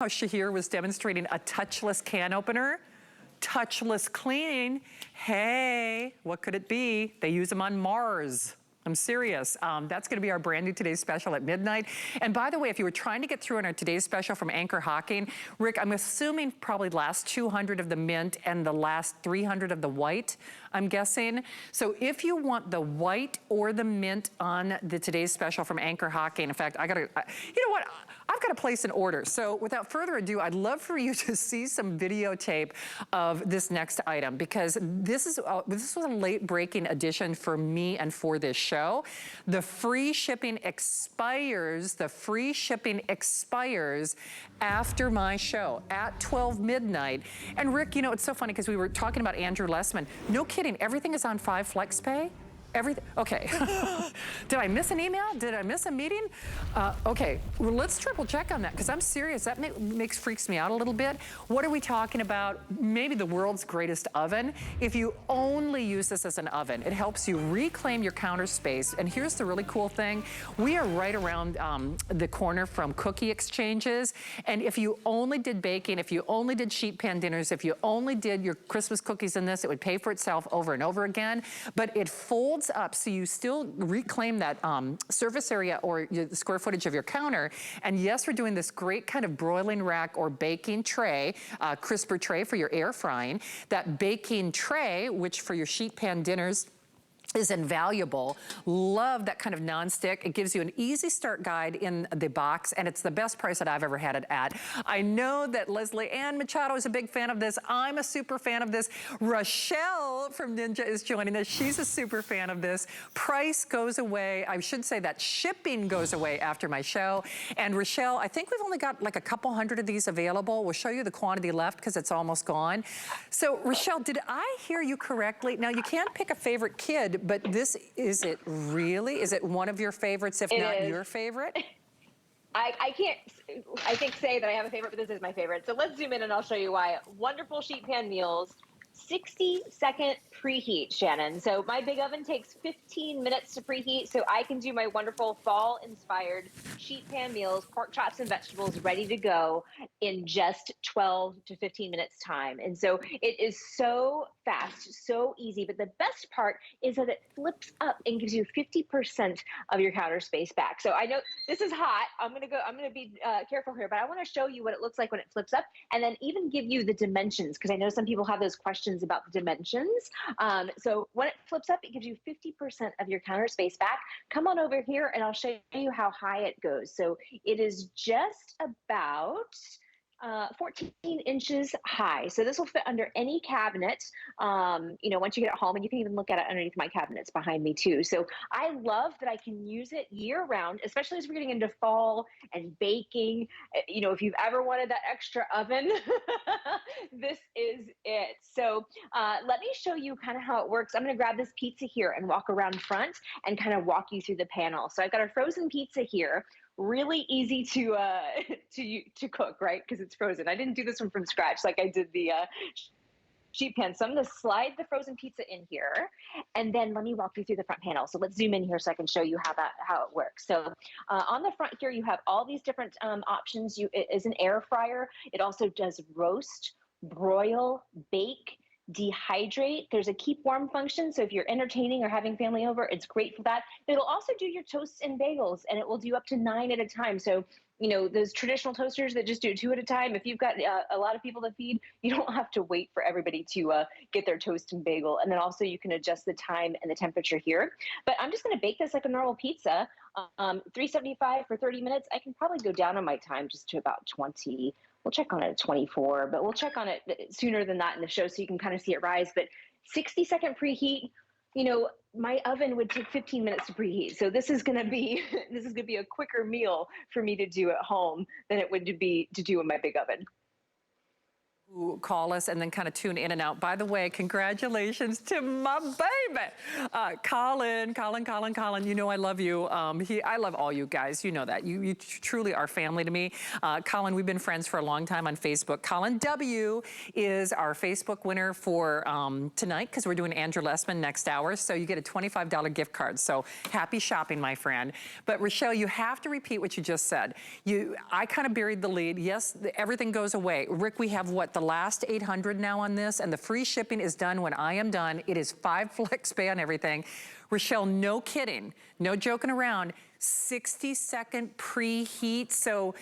How Shahir was demonstrating a touchless can opener. Touchless cleaning. Hey, what could it be? They use them on Mars. I'm serious. That's gonna be our brand new Today's Special at midnight. And by the way, if you were trying to get through on our Today's Special from Anchor Hocking, Rick, I'm assuming probably last 200 of the mint and the last 300 of the white, I'm guessing. So if you want the white or the mint on the Today's Special from Anchor Hocking, in fact, you know what? I've got to place an order. So without further ado, I'd love for you to see some videotape of this next item, because this was a late breaking addition for me and for this show. The free shipping expires, after my show at 12 midnight. And Rick, you know, it's so funny because we were talking about Andrew Lessman. No kidding, everything is on 5 Flex Pay. Everything, okay. Did I miss an email? Did I miss a meeting? Okay, well, let's triple check on that, because I'm serious. That freaks me out a little bit. What are we talking about? Maybe the world's greatest oven. If you only use this as an oven, it helps you reclaim your counter space. And here's the really cool thing. We are right around the corner from Cookie Exchanges. And if you only did baking, if you only did sheet pan dinners, if you only did your Christmas cookies in this, it would pay for itself over and over again. But it folds up so you still reclaim that surface area or the square footage of your counter. And yes, we're doing this great kind of broiling rack or baking tray, crisper tray for your air frying. That baking tray, which for your sheet pan dinners is invaluable. Love that kind of nonstick. It gives you an easy start guide in the box, and it's the best price that I've ever had it at. I know that Leslie Ann Machado is a big fan of this. I'm a super fan of this. Rochelle from Ninja is joining us. She's a super fan of this. Price goes away. I should say that shipping goes away after my show. And Rochelle, I think we've only got like a couple hundred of these available. We'll show you the quantity left because it's almost gone. So Rochelle, did I hear you correctly? Now you can't pick a favorite kid, but this, is it really? Is it one of your favorites, if not your favorite? I can't, I think, say that I have a favorite, but this is my favorite. So let's zoom in and I'll show you why. Wonderful sheet pan meals, 60-second preheat, Shannon. So my big oven takes 15 minutes to preheat, so I can do my wonderful fall-inspired sheet pan meals, pork chops and vegetables ready to go in just 12 to 15 minutes time. And so it is so fast, so easy, but the best part is that it flips up and gives you 50% of your counter space back. So I know this is hot. I'm gonna be careful here, but I wanna show you what it looks like when it flips up, and then even give you the dimensions, because I know some people have those questions about the dimensions. So when it flips up, it gives you 50% of your counter space back. Come on over here and I'll show you how high it goes. So it is just about 14 inches high. So this will fit under any cabinet, you know, once you get it home, and you can even look at it underneath my cabinets behind me too. So I love that I can use it year round, especially as we're getting into fall and baking. You know, if you've ever wanted that extra oven, this is it. So let me show you kind of how it works. I'm going to grab this pizza here and walk around front and kind of walk you through the panel. So I've got a frozen pizza here. Really easy to cook, right? Because it's frozen. I didn't do this one from scratch like I did the sheet pan. So I'm going to slide the frozen pizza in here, and then let me walk you through the front panel. So let's zoom in here so I can show you how it works. So on the front here, you have all these different options. It is an air fryer. It also does roast, broil, bake, dehydrate. There's a keep warm function, so if you're entertaining or having family over, it's great for that. It'll also do your toasts and bagels, and it will do up to 9 at a time. So, you know, those traditional toasters that just do 2 at a time, if you've got a lot of people to feed, you don't have to wait for everybody to get their toast and bagel. And then also you can adjust the time and the temperature here. But I'm just going to bake this like a normal pizza, 375 for 30 minutes. I can probably go down on my time just to about 20. We'll check on it at 24, but we'll check on it sooner than that in the show so you can kind of see it rise. But 60-second preheat, you know, my oven would take 15 minutes to preheat. So this is going to be a quicker meal for me to do at home than it would be to do in my big oven. who call us and then kind of tune in and out. By the way, congratulations to my baby, Colin. You know I love you. I love all you guys. You know that. You truly are family to me. Colin, we've been friends for a long time on Facebook. Colin W. is our Facebook winner for tonight because we're doing Andrew Lessman next hour. So you get a $25 gift card. So happy shopping, my friend. But Rochelle, you have to repeat what you just said. I kind of buried the lead. Yes, everything goes away. Rick, we have what, the last 800 now on this, and the free shipping is done when I am done. It is 5 flex pay on everything. Rochelle, no kidding, no joking around, 60-second preheat. So,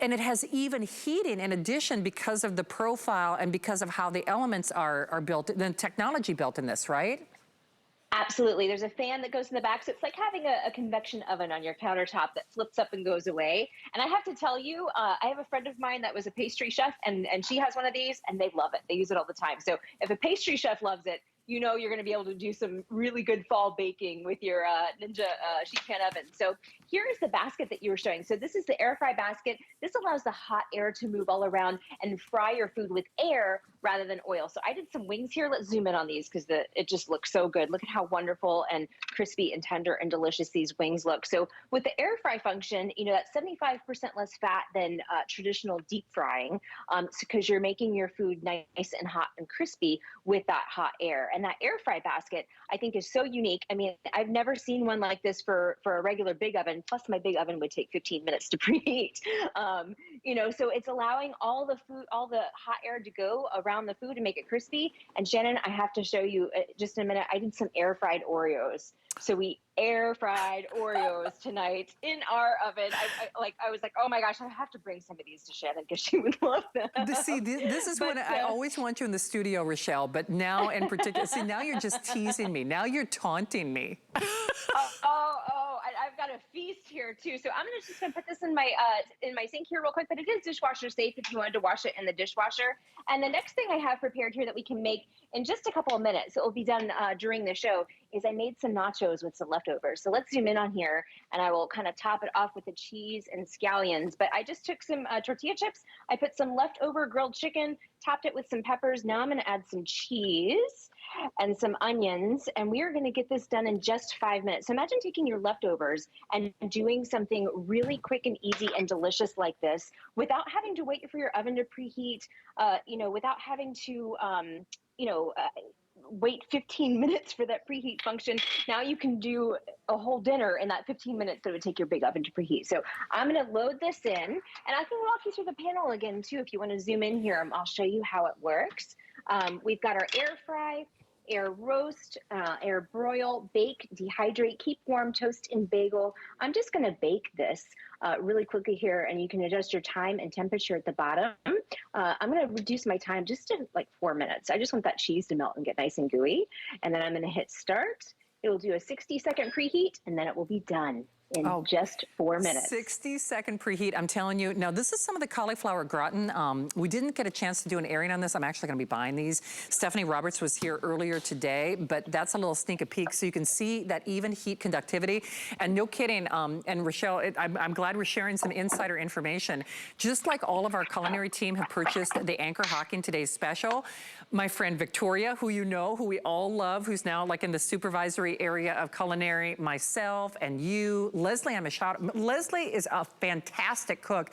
and it has even heating in addition because of the profile and because of how the elements are built, the technology built in this, right? Absolutely. There's a fan that goes in the back. So it's like having a convection oven on your countertop that flips up and goes away. And I have to tell you, I have a friend of mine that was a pastry chef, and she has one of these, and they love it. They use it all the time. So if a pastry chef loves it, you know you're going to be able to do some really good fall baking with your Ninja sheet pan oven. So here is the basket that you were showing. So this is the Airfry Basket. This allows the hot air to move all around and fry your food with air rather than oil. So I did some wings here. Let's zoom in on these because it just looks so good. Look at how wonderful and crispy and tender and delicious these wings look. So with the air fry function, you know, that's 75% less fat than traditional deep frying because you're making your food nice and hot and crispy with that hot air. And that air fry basket, I think, is so unique. I mean, I've never seen one like this for a regular big oven. Plus, my big oven would take 15 minutes to preheat. You know, so it's allowing all the hot air to go around the food and make it crispy. And Shannon, I have to show you just in a minute. I did some air fried Oreos. So we air fried Oreos tonight in our oven. I was like, oh my gosh, I have to bring some of these to Shannon because she would love them. See, this is what I always want you in the studio, Rochelle, but now in particular, see, now you're just teasing me. Now you're taunting me. I've got a feast here too. So I'm just gonna put this in my sink here real quick, but it is dishwasher safe if you wanted to wash it in the dishwasher. And the next thing I have prepared here that we can make in just a couple of minutes, it will be done during the show, is I made some nachos with some leftovers. So let's zoom in on here and I will kind of top it off with the cheese and scallions. But I just took some tortilla chips. I put some leftover grilled chicken, topped it with some peppers. Now I'm gonna add some cheese and some onions, and we are going to get this done in just 5 minutes. So imagine taking your leftovers and doing something really quick and easy and delicious like this without having to wait for your oven to preheat, without having to, wait 15 minutes for that preheat function. Now you can do a whole dinner in that 15 minutes that it would take your big oven to preheat. So I'm going to load this in, and I can walk you through the panel again too if you want to zoom in here. I'll show you how it works. We've got our air fry, air roast, air broil, bake, dehydrate, keep warm, toast, and bagel. I'm just going to bake this really quickly here, and you can adjust your time and temperature at the bottom. I'm going to reduce my time just to like 4 minutes. I just want that cheese to melt and get nice and gooey. And then I'm going to hit start. It will do a 60-second preheat, and then it will be done in just 4 minutes. 60-second preheat, I'm telling you. Now, this is some of the cauliflower gratin. We didn't get a chance to do an airing on this. I'm actually gonna be buying these. Stephanie Roberts was here earlier today, but that's a little sneak peek so you can see that even heat conductivity. And no kidding, and Rochelle, I'm glad we're sharing some insider information. Just like all of our culinary team have purchased the Anchor Hocking Today's Special, my friend Victoria, who you know, who we all love, who's now like in the supervisory area of culinary, myself and you, Leslie, I'm a shout out. Leslie is a fantastic cook.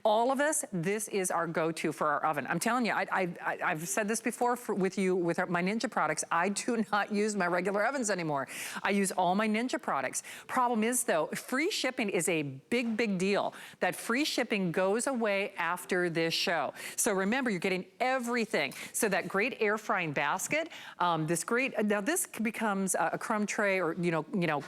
All of us, this is our go-to for our oven. I'm telling you, I've said this before with my Ninja products. I do not use my regular ovens anymore. I use all my Ninja products. Problem is though, free shipping is a big, big deal. That free shipping goes away after this show. So remember, you're getting everything. So that great air frying basket, now this becomes a crumb tray or, you know,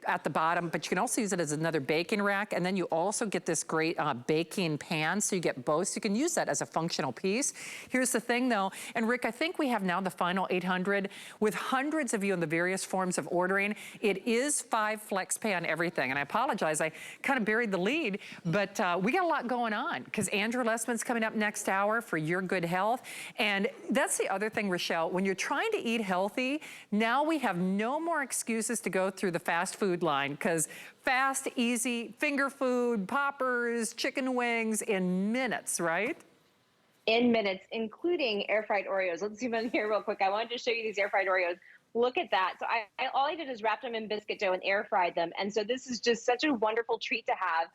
at the bottom, but you can also use it as another baking rack, and then you also get this great baking pan, so you get both, so you can use that as a functional piece. Here's the thing though, and Rick, I think we have now the final 800 with hundreds of you in the various forms of ordering. It is 5 flex pay on everything, and I apologize, I kind of buried the lead, but we got a lot going on, because Andrew Lessman's coming up next hour for Your Good Health, and that's the other thing, Rochelle, when you're trying to eat healthy, now we have no more excuses to go through the fast food line, because fast, easy, finger food, poppers, chicken wings in minutes, right? in minutes, including air fried Oreos. Let's zoom in here real quick. I wanted to show you these air fried Oreos. Look at that. So all I did is wrap them in biscuit dough and air fried them. And so this is just such a wonderful treat to have,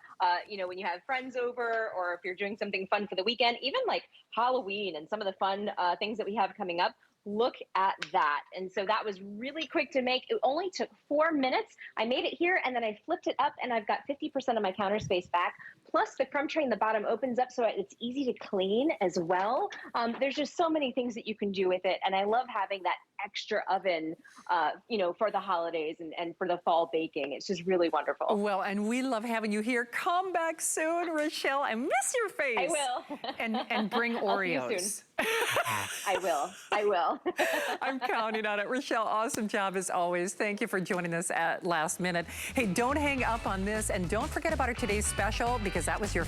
when you have friends over, or if you're doing something fun for the weekend, even like Halloween and some of the fun things that we have coming up. Look at that. And so that was really quick to make. It only took 4 minutes. I made it here and then I flipped it up and I've got 50% of my counter space back. Plus the crumb tray in the bottom opens up so it's easy to clean as well. There's just so many things that you can do with it. And I love having that extra oven, for the holidays and for the fall baking. It's just really wonderful. Well, and we love having you here. Come back soon, Rochelle. I miss your face. I will. And bring Oreos. I'll see you soon. I will. I'm counting on it. Rochelle, awesome job as always. Thank you for joining us at last minute. Hey, don't hang up on this and don't forget about our today's special because that was your